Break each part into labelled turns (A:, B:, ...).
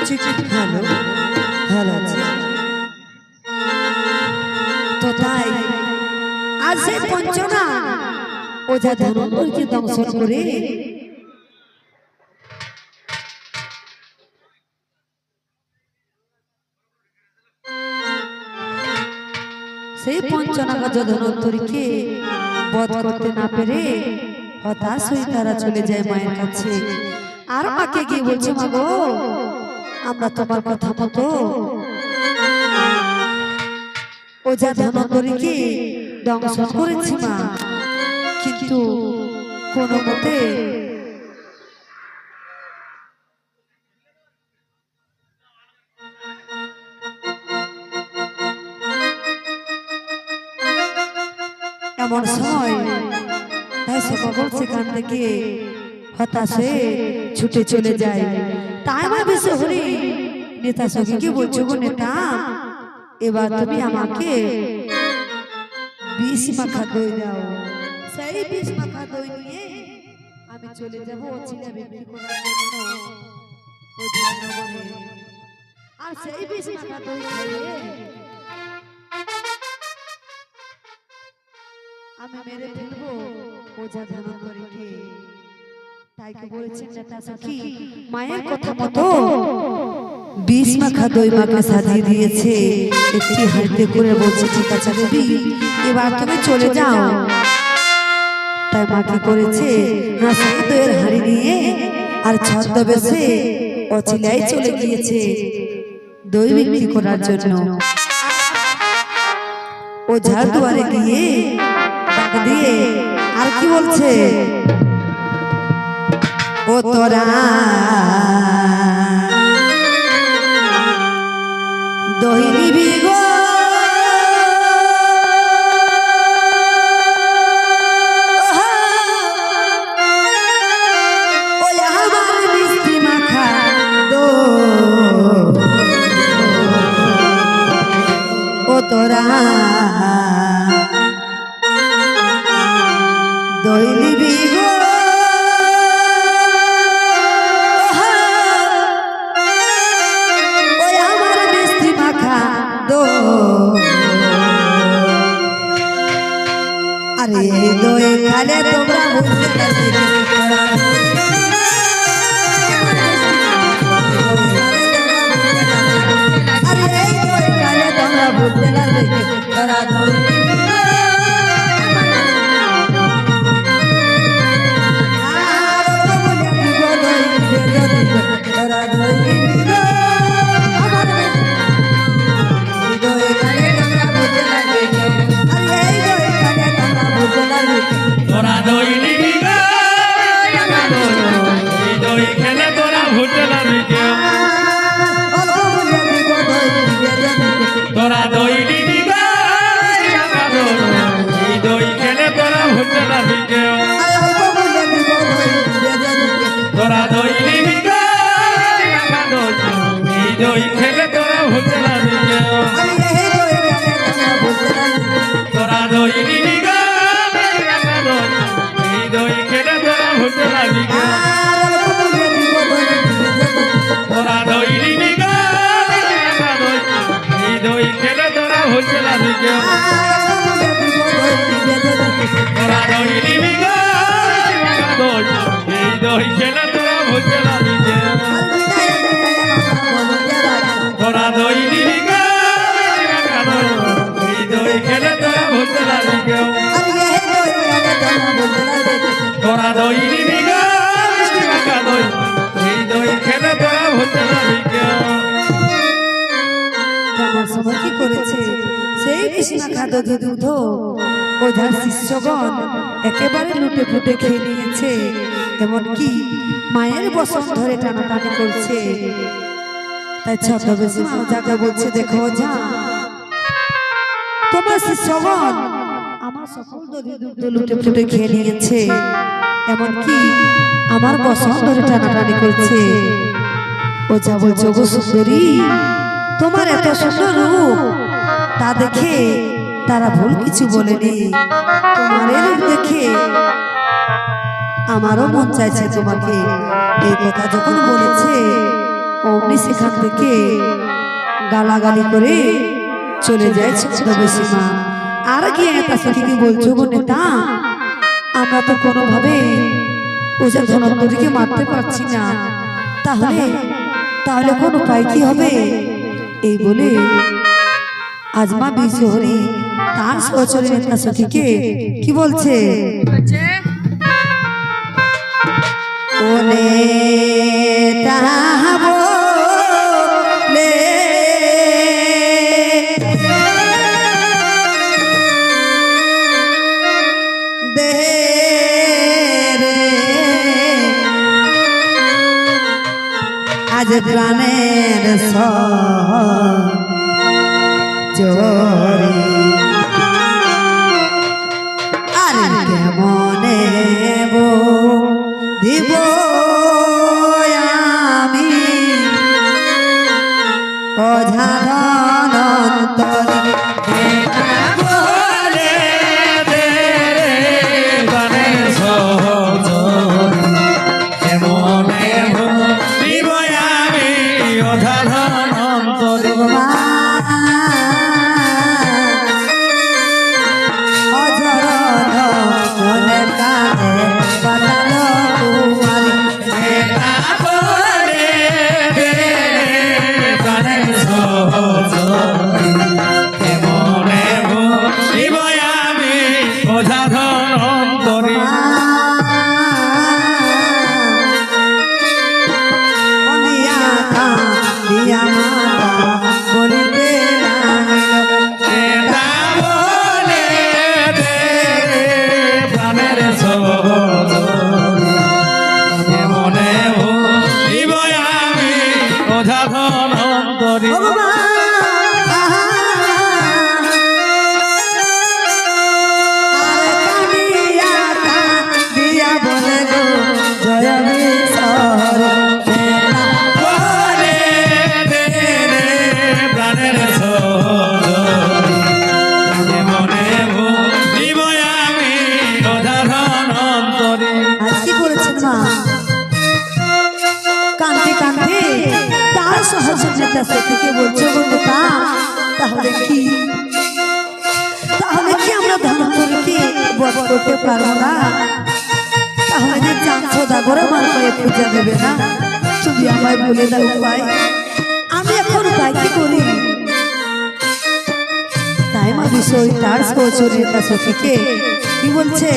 A: ভালো ভালো আছে। তো তাই আজ সেই পঞ্চনা ওঝা ধনন্দরকে দংশন করে সেই পঞ্চনাগজ ধনন্তরীকে বধ করতে না পেরে হতাশ হয়ে তারা চলে যায় মায়ের কাছে। আর মাকে গিয়ে বলছে, মা গো, আমরা তোমার কথা মতো ওঝা ধনন্তরীকে দংশন করেছি মা, কিন্তু কোনো মতে এমন সময় তাই সকল সেখান থেকে হতাশ হয়ে ছুটে চলে যায়। তাই মা বিশ্বহরি নেতা সখীকে বলছো, গো নেতা, এবার তুমি আমাকে বিষ মাখা দই দাও। সেই বিষ মাখা দই নিয়ে আমি চলে যাবো অচিলা বিক্রি করার জন্য নগরে। আর সেই বিষ মাখা দই খাইয়ে আমি মেরে ফেলবো ওঝা ধনন্তরীকে। তাই কি বলেছেন নেতা সখী, মায়ের কথা মতো বিষ মাখা দই মাকে সাজিয়ে দিয়েছে একটি হাঁড়িতে করে। বলছে, ঠিক আছে দেবী, এবার তুমি চলে যাও। তাই মা কি করেছে না, সেই দইয়ের হাঁড়ি নিয়ে আর ছদ্মবেশে অচিলাই চলে গিয়েছে দই বিক্রি করার জন্য। ওঝার দুয়ারে গিয়ে ডাক দিয়ে আর কি বলছে, ও তোরা দই নিবি গো, ওই আমার মিষ্টি মাখা দই, ও তোরা দই নিবি গো, ওই আমার মিষ্টি মাখা দই। আরে দই খালে তোমরা বুঝতে পারবে, আরে দই খালে তোমরা বুঝতে পারবে, তোরা দই কি করেছে সেই বিষ মাখা দধি দুধ ওঝার শিষ্যগণ একেবারে লুটে ফুটে খেয়ে নিয়েছে। এমনকি মায়ের বসন ধরে টানাটানি করছে। তাই ছদ্মবেশী ওঝাকে বলছে, দেখো ওঝা, তোমার শিষ্যগণ আমার সকল দধি দুধ লুটে ফুটে খেয়ে নিয়েছে, এমনকি আমার বসন ধরে টানাটানি করছে। ওঝা বলছে, গো সুন্দরী, তোমার এত সুন্দর রূপ তা দেখে তারা ভুল কিছু বলেনি। তোমার এই রূপ দেখে আমারও মন চাইছে তোমাকে। এই কথা যখন বলেছে অমনি সেখান থেকে গালাগালি করে চলে যায় ছদ্মবেশী মা। আর গিয়ে নেতা সখীকে বলছো, গো নেতা, আমরা তো কোনোভাবে ওঝা ধনন্তরীকে মারতে পারছি না, তাহলে তাহলে কোন উপায় কি হবে? এই বলে আজ মা বিশ্বহরি তার সহচরী নেতা সখীকে কি বলছে, ওলে তাহাবো আজ প্রাণের সহচরী আর কেমনে দিব আমি ওঝা ধনন্তরী সখীকে বলছো, নেতা, তাহলে কি আমরা ধনন্তরীকে বধ করতে পারবো না? তাহলে যে চাঁদ করে মার পায়ে পূজা দেবে না? তুমি আমায় বলে দাও উপায়, আমি এখন উপায় কি করি? তাই মা বিষয় তার সহচরী নেতা সখীকে কি বলছে,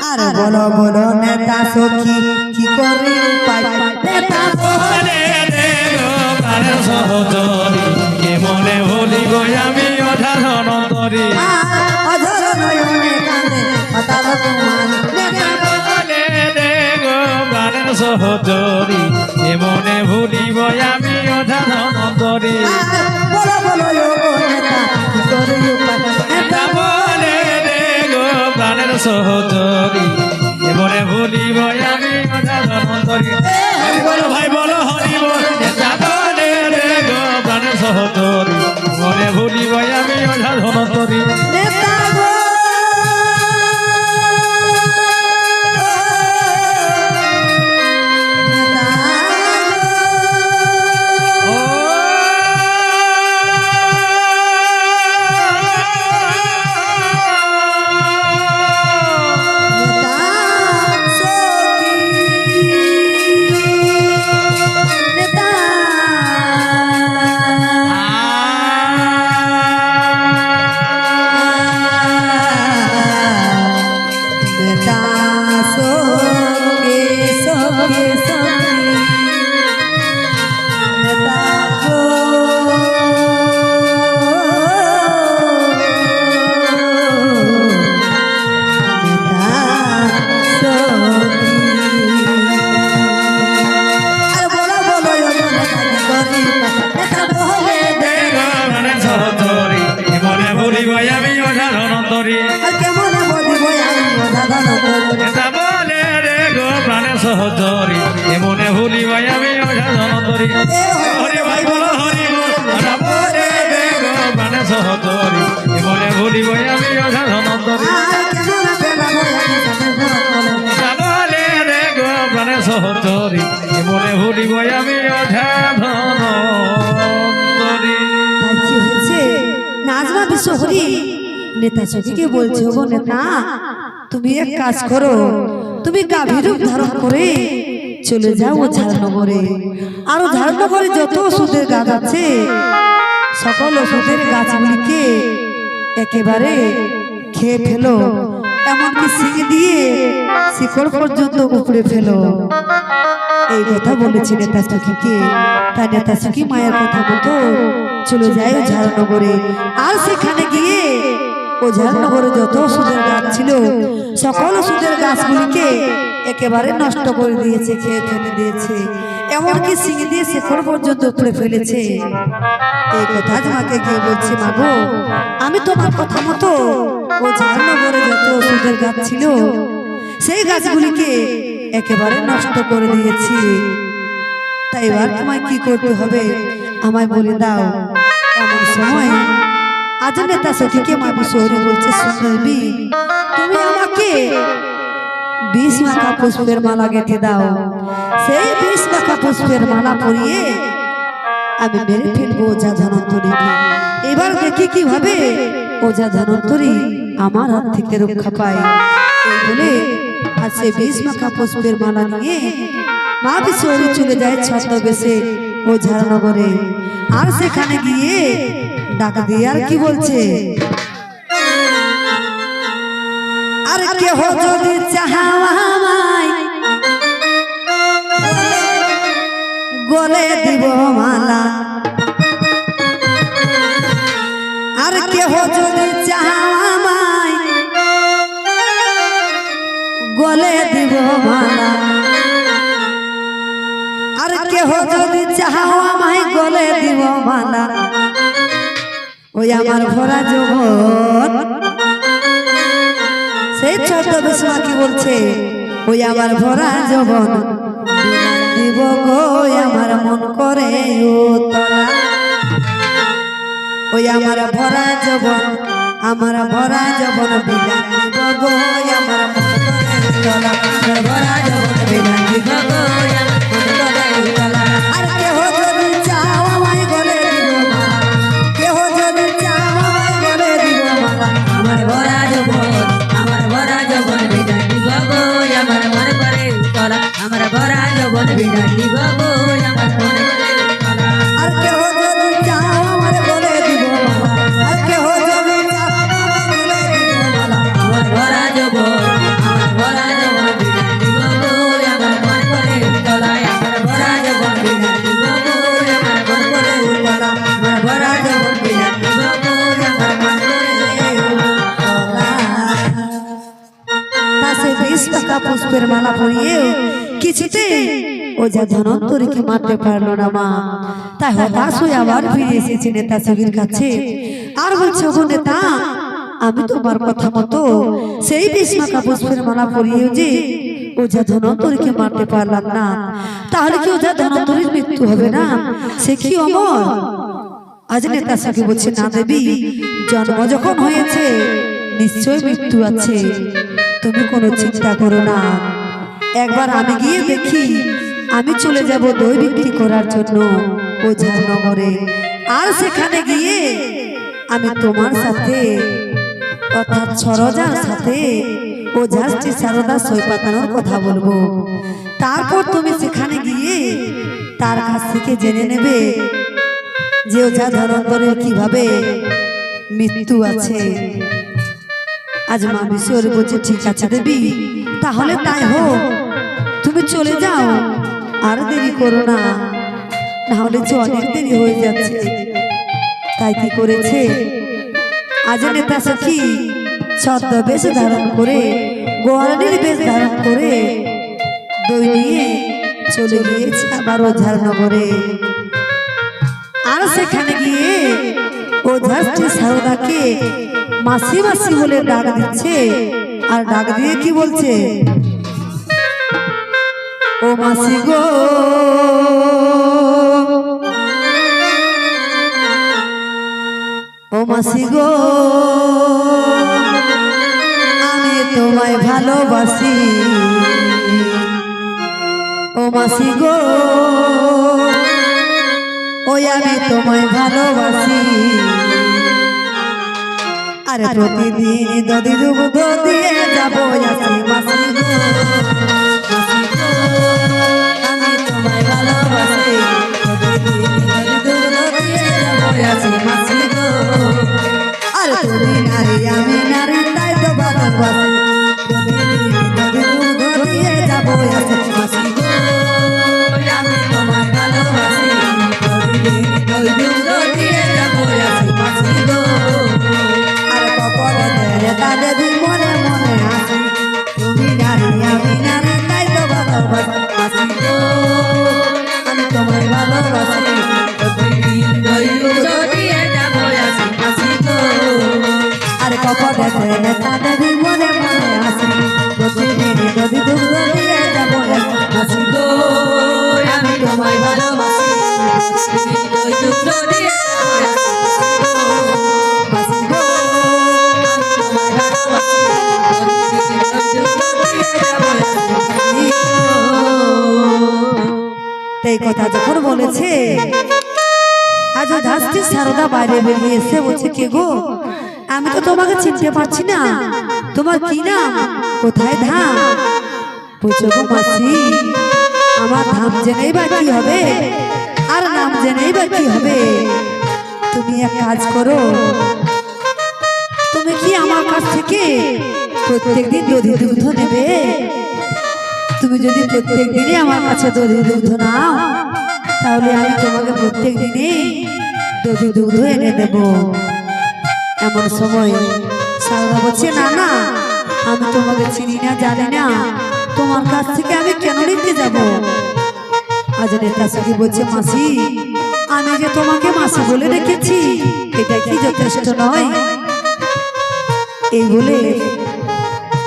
A: আর বলো বলো নেতা সখী কি করে উপায়? নেতা
B: সহচরী কেমনে ভুলিব আমি ওঝা ধনন্তরী প্রাণের সহচরী কেমনে ভুলিব আমি ওঝা ধনন্তরী প্রাণের সহচরী কেমনে ভুলিব আমি ওঝা ধনন্তরী। বলো ভাই বলো হরি বল সহচরী মনে ভুলিব আমি ওঝা ধনন্তরী। সহচরী এমনে ভুলিব আমি ওঝা ধনন্তরী। হরি ভাই বলো হরি বলে প্রাণে সহচরী এমনে ভুলিব আমি ওঝা ধনন্তরী। প্রাণে সহচরি মনে ভুলিব আমি ওঝা ধনন্তরী।
A: তাই কি হয়েছে? নাজমা বিশ্বহরি নেতা সখীকে বলছে, গো নেতা, তুমি এক কাজ করো, তুমি গাভীর রূপ ধারণ করে চলে যাও ঝাড়নগরে। আর ঝাড়নগরে যত ওষুধের গাছ আছে সকল ওষুধের গাছগুলিকে একেবারে খেয়ে ফেলো, এমনকি শিঙে দিয়ে শিকড় পর্যন্ত উপড়ে ফেলো। এই কথা বলেছে নেতা সখীকে। তাই নেতা সখী মায়ের কথা মতো চলে যায় ঝাড়নগরে। আর সেখানে গিয়ে ও ঝাড়নগরে যত ওষুধের গাছ ছিল সকল ওষুধের গাছগুলিকে একেবারে নষ্ট করে দিয়েছে, খেয়ে ফেলে দিয়েছে, এমনকি শিঙে দিয়ে শিকড় পর্যন্ত উপড়ে ফেলেছে। এই কথা তোমাকে গিয়ে বলছি, মাগো, আমি তোমার কথা মতো ও ঝাড়নগরে যত ওষুধের গাছ ছিল সেই গাছগুলিকে একেবারে নষ্ট করে দিয়েছি। তাই এবার তোমায় কি করতে হবে আমায় বলে দাও। এমন সময় আজ নেতা সখীকে মা বিশ্বহরি বলছে, সুন্দরী, তুমি আমাকে 20 মাখা পুষ্পের মালা গেঁথে দাও। সেই 20 মাখা পুষ্পের মালা পরিয়ে আমি মেরে ফেলবো ওঝা ধনন্তরীকে। এবার দেখি কিভাবে ওঝা ধনন্তরী আমার হাত থেকে রক্ষা পায়। এই বলে আর সে 20 মাখা পুষ্পের মালা নিয়ে মা বিশ্বহরি চলে যায় ছদ্মবেশে ও ঝাড়নগরে। আর সেখানে গিয়ে ডাক দিয়ে আর কি বলছে, আর কেহ যদি চাহাওয়ায় গলে দিব মালা, আর কেহ যদি চাহাওয়ায় গলে দিব মালা, আর কেহ যদি চাহাওয়ায় গলে দিব মালা, ওই আমার ভরা যৌবন। সেই ছদ্মবেশ কি বলছে, ওই আমার ভরা যৌবন দিব গো আমার মন করে উতলা। ওই আমার ভরা যৌবন, আমার ভরা যৌবন বিলান দিব গো আমার মন করে উতলা। আমার ভরা যৌবন বিলান দিব গো আমার মন করে উতলা। আর কেহ যদি চাও আমায় গলে দিব মালা, কেহ যদি চাও আমায় গলে দিব মালা, আমার ভরা যৌবন, আমার ভরা যৌবন বিলান দিব গো আমার মন করে উতলা। আমার ভরা যৌবন বিলান দিব গো আমার মন করে উতলা। আর কেহ যদি চাও আমায় গলে দিব মালা, আর কেহ যদি চাও আমায় গলে দিব মালা, আমার ভরা যৌবন, আমার ভরা যৌবন বিলান দিব গো আমার মন করে উতলা। আমার ভরা যৌবন বিলান দিব গো আমার মন করে উতলা। আমার ভরা যৌবন বিলান দিব গো আমার মন করে উতলা। তা সে 20 টাকা পুষ্পের মালা পরিয়ে কিছুতেই ওঝা ধনন্তরীকে মারতে পারলো না মা। তাই হতাশ হয়ে আবার ফিরে এসেছে নেতা সখীর কাছে। আর বলছে, ওগো নেতা, আমি তোমার কথা মতো সেই 20 মাখা পুষ্পের মালা পরিয়েও যে ওঝা ধনন্তরীকে মারতে পারলাম না, তাহলে কি ওঝা ধনন্তরীর মৃত্যু হবে না? সে কি অমর? আজ নেতা সখী বলছে, না দেবী, জন্ম যখন হয়েছে নিশ্চয় মৃত্যু আছে, তুমি কোনো চিন্তা করো না। একবার আমি গিয়ে দেখি, আমি চলে যাব দই বিক্রি করার জন্য ও ঝাড়নগরে। আর সেখানে গিয়ে আমি তোমার সাথে অর্থাৎ সরোজার সাথে ও ঝাঁসটি সারদা সই পাতানোর কথা বলবো। তারপর তুমি সেখানে গিয়ে তার কাছ থেকে জেনে নেবে যে ওঝা ধনন্তরীর কিভাবে মৃত্যু আছে। আজ মা বিশ্বহরি বলছে, ঠিক আছে দেবী, তাহলে তাই হোক, তুমি চলে যাও, আর দেরি করো না, নাহলে যে অনেক দেরি হয়ে যাচ্ছে। তাই কি করেছে, আজ নেতা সখী ছদ্মবেশ ধারণ করে, গোয়ালিনীর বেশ ধারণ করে দই নিয়ে চলে গিয়েছে আবার ও ঝাড়নগরে। আর সেখানে গিয়ে ও ঝাঁসটি সারদাকে মাসি মাসি বলে ডাক দিচ্ছে। আর ডাক দিয়ে কি বলছে, ও মাসি গো, ও মাসি গো, আমি তোমায় ভালোবাসি, মাসি গো ওই আমি তোমায় ভালোবাসি আরে প্রতিদিন দদি দুগ্ধ দিয়ে যাবো আসি মাসি গো মাসি গো আমি তোমায় ভালোবাসি প্রতিদিন দদি দুগ্ধ দিয়ে যাবো আসি মাসি গো আর তুমি নারী আমি নারী তাই তো ভালোবাসি প্রতিদিন দদি দুগ্ধ দিয়ে যাবো আসি মাসি গো আমি তোমায় ভালোবাসি প্রতিদিন দদি দুগ্ধ দিয়ে যাবো আসি মাসি গো তাদের মনে মনে হাসি তুমি নারী আমি নারী তাই তো ভালোবাসি মাসি গো আমি তোমায় ভালোবাসি প্রতিদিন দৈলুক দিয়ে যাবো আসি মাসি গো আর কখন দেখে তাদের মনে মনে হাসি প্রতিদিন যদি দুগ্ধ দিয়ে যাবো মাসি গো আমি তোমায় ভালোবাসি প্রতিদিন দৈলুক দিয়ে এই কথা যখন বলেছে আজ ধাস্তি সারদা বাইরে বেরিয়ে এসে বলছে কে গো আমি তো তোমাকে চিনতে পারছি না তোমার কি নাম কোথায় ধাম বুঝো গো মাসি আমার ধাম জেনেই বা কি হবে আর নাম জেনেই বা কি হবে তুমি এক কাজ করো তুমি কি আমার কাছ থেকে প্রত্যেকদিন দধি দুগ্ধ নেবে তুমি যদি প্রত্যেক দিনে আমার কাছে দধি দুগ্ধ নাও তাহলে আমি তোমাকে প্রত্যেক দিনে দধি দুগ্ধ এনে দেব এমন সময় সারদা বলছে না না আমি তোমাকে চিনি না জানি না তোমার কাছ থেকে আমি কেন নিতে যাব আজ নেতা সখী বলছে মাসি আমি যে তোমাকে মাসি বলে রেখেছি এটা কি যথেষ্ট নয় এই বলে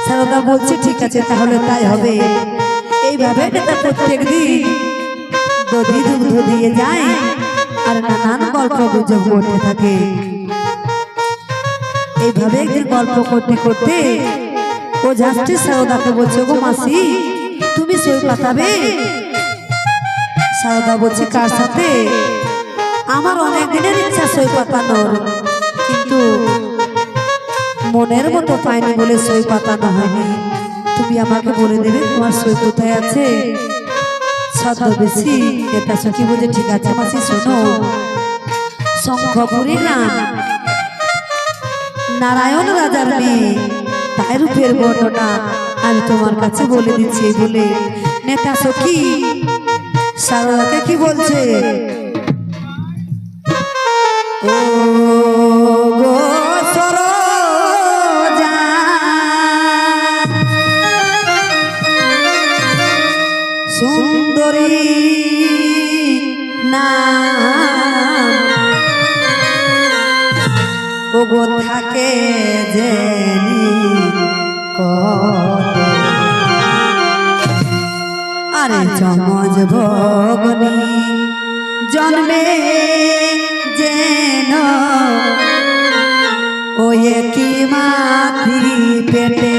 A: সারদা বলছে ঠিক আছে তাহলে তাই হবে এইভাবে নেতা প্রত্যেক দিন দধি দুগ্ধ দিয়ে যায় আর নানান গল্প গুজব করতে থাকে এইভাবে একদিন গল্প করতে করতে ও ঝাঁসটি সারদাকে বলছে গো মাসি তুমি সই পাতাবে সারদা বলছে কার সাথে আমার অনেক দিনের ইচ্ছা সই পাতানোর কিন্তু মনের মতো পাইনি বলে সই পাতানো হয়নি তুমি আমাকে বলে দেবে তোমার সই কোথায় আছে ছদ্মবেশী এটা সখী বলছে ঠিক আছে মাসি শোনো শঙ্খপুরী গ্রাম নারায়ণ রাজার মেয়ে তাই রূপের বর্ণনা আমি তোমার কাছে বলে দিচ্ছি বলে নেতা সখী সারদাকে কি বলছে ও গো সরোজা সুন্দরী নাম ও গো থাকে জেনি কতে আরে চমজ ভগনি জন্মে যেন ওয়ে কি মাতৃ পেটে